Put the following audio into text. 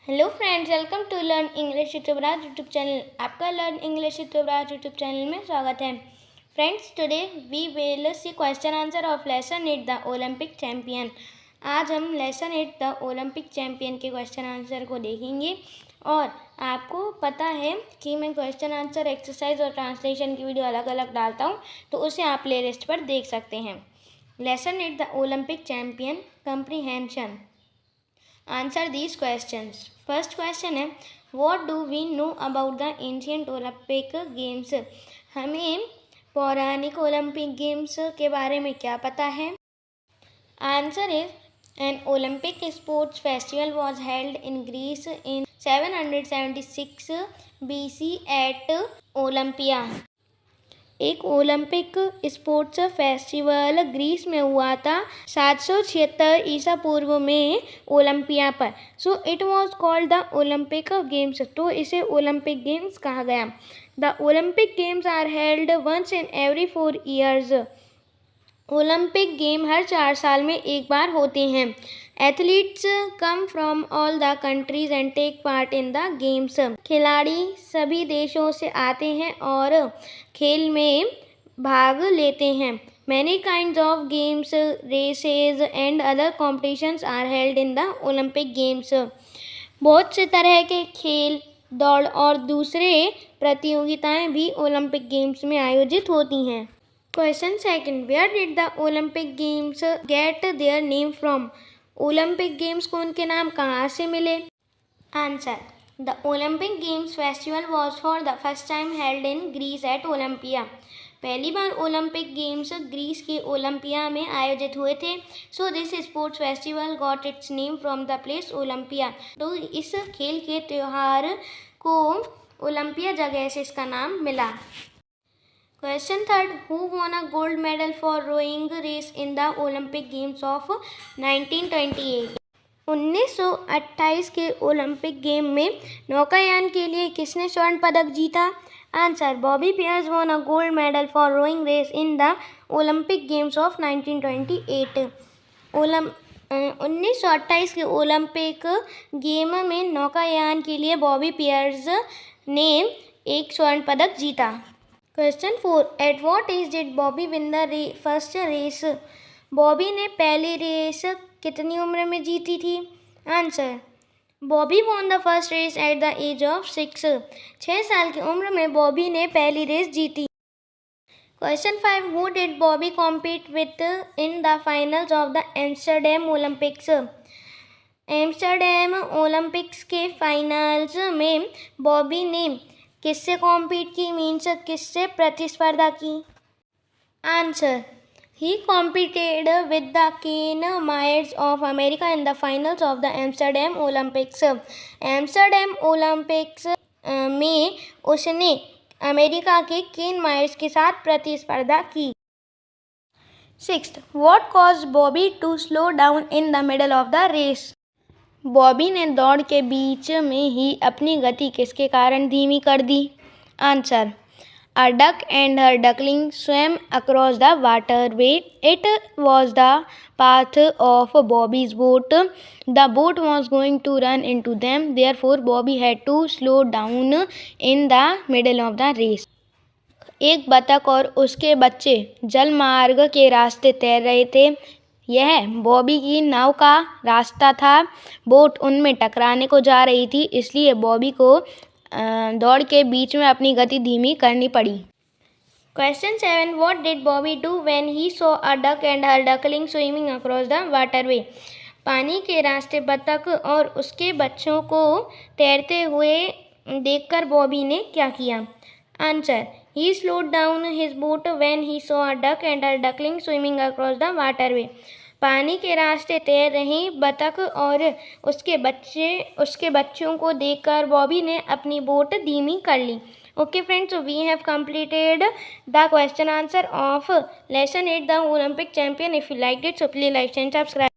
Hello friends, welcome to learn English Yuvraj YouTube channel. आपका learn English Yuvraj YouTube channel में स्वागत है। Friends, today we will see question answer of lesson 8 the Olympic champion. आज हम lesson 8 the Olympic champion के question answer को देखेंगे। और आपको पता है कि मैं क्वेश्चन आंसर, एक्सरसाइज और ट्रांसलेशन की वीडियो अलग अलग डालता हूँ, तो उसे आप प्ले लिस्ट पर देख सकते हैं। Lesson 8 the Olympic champion comprehension. Answer these questions. First question है, What do we know about the ancient Olympic games? हमें पौराणिक ओलंपिक गेम्स के बारे में क्या पता है? Answer is, an Olympic sports festival was held in Greece in 776 BC at Olympia. एक ओलंपिक स्पोर्ट्स फेस्टिवल ग्रीस में हुआ था 776 ईसा पूर्व में ओलंपिया पर। So it was called the Olympic games, तो इसे ओलंपिक गेम्स कहा गया। The Olympic games are held once in every 4 years. Olympic game हर 4 साल में एक बार होते हैं। Athletes come from all the countries and take part in the games. खिलाड़ी सभी देशों से आते हैं और खेल में भाग लेते हैं। Many kinds of games, races and other competitions are held in the Olympic games. बहुत से तरह के खेल, दौड़ और दूसरे प्रतियोगिताएं भी ओलंपिक गेम्स में आयोजित होती हैं। Question second, where did the Olympic games get their name from? Olympic games को उनके नाम कहाँ से मिले? Answer, the Olympic games festival was for the first time held in Greece at Olympia. पहली बार ओलंपिक गेम्स ग्रीस के Olympia में आयोजित हुए थे। So this sports festival got its name from the place Olympia. तो इस खेल के त्यौहार को ओलंपिया जगह से इसका नाम मिला। Question third, who won a gold medal for rowing race in the Olympic Games of 1928? 1928 के ओलंपिक गेम में नौकायान के लिए किसने स्वर्ण पदक जीता? Answer, Bobby Pearce won a gold medal for rowing race in the Olympic Games of 1928. 1928 के Olympic game में नौकायान के लिए बॉबी पियर्स ने एक स्वर्ण पदक जीता। Question 4, at what age did Bobby win the first race? Bobby ने पहली रेस कितनी उम्र में जीती थी? Answer, Bobby won the first race at the age of 6। 6 साल की उम्र में बॉबी ने पहली रेस जीती। Question 5, who did Bobby compete with in the finals of the Amsterdam Olympics? Amsterdam Olympics के फाइनल्स में बॉबी ने किससे कॉम्पीट की, मीन्स किससे प्रतिस्पर्धा की? Answer, he competed with the Ken Myers of America in the finals of the Amsterdam Olympics. Amsterdam Olympics में उसने अमेरिका के केन मायर्स के साथ प्रतिस्पर्धा की। 6th, what caused Bobby to slow down in the middle of the race? Bobby ने दौड़ के बीच में ही अपनी गति किसके कारण धीमी कर दी? Answer, a duck and her duckling swam across the waterway. It was the path of Bobby's boat. The boat was going to run into them. Therefore, Bobby had to slow down in the middle of the race. एक बतख और उसके बच्चे जलमार्ग के रास्ते तैर रहे थे। यह बॉबी की नाव का रास्ता था। बोट उनमें टकराने को जा रही थी, इसलिए बॉबी को दौड़ के बीच में अपनी गति धीमी करनी पड़ी। Question 7, what did Bobby do when he saw a duck and her duckling swimming across the waterway? पानी के रास्ते बतख और उसके बच्चों को तैरते हुए देखकर बॉबी ने क्या किया? Answer, he slowed down his boat when he saw a duck and a duckling swimming across the waterway. पानी के रास्ते तैर रही बतख और उसके बच्चों को देखकर बॉबी ने अपनी बोट धीमी कर ली। Okay friends, so we have completed the question answer of lesson 8 the Olympic champion. If you liked it, so please like and subscribe.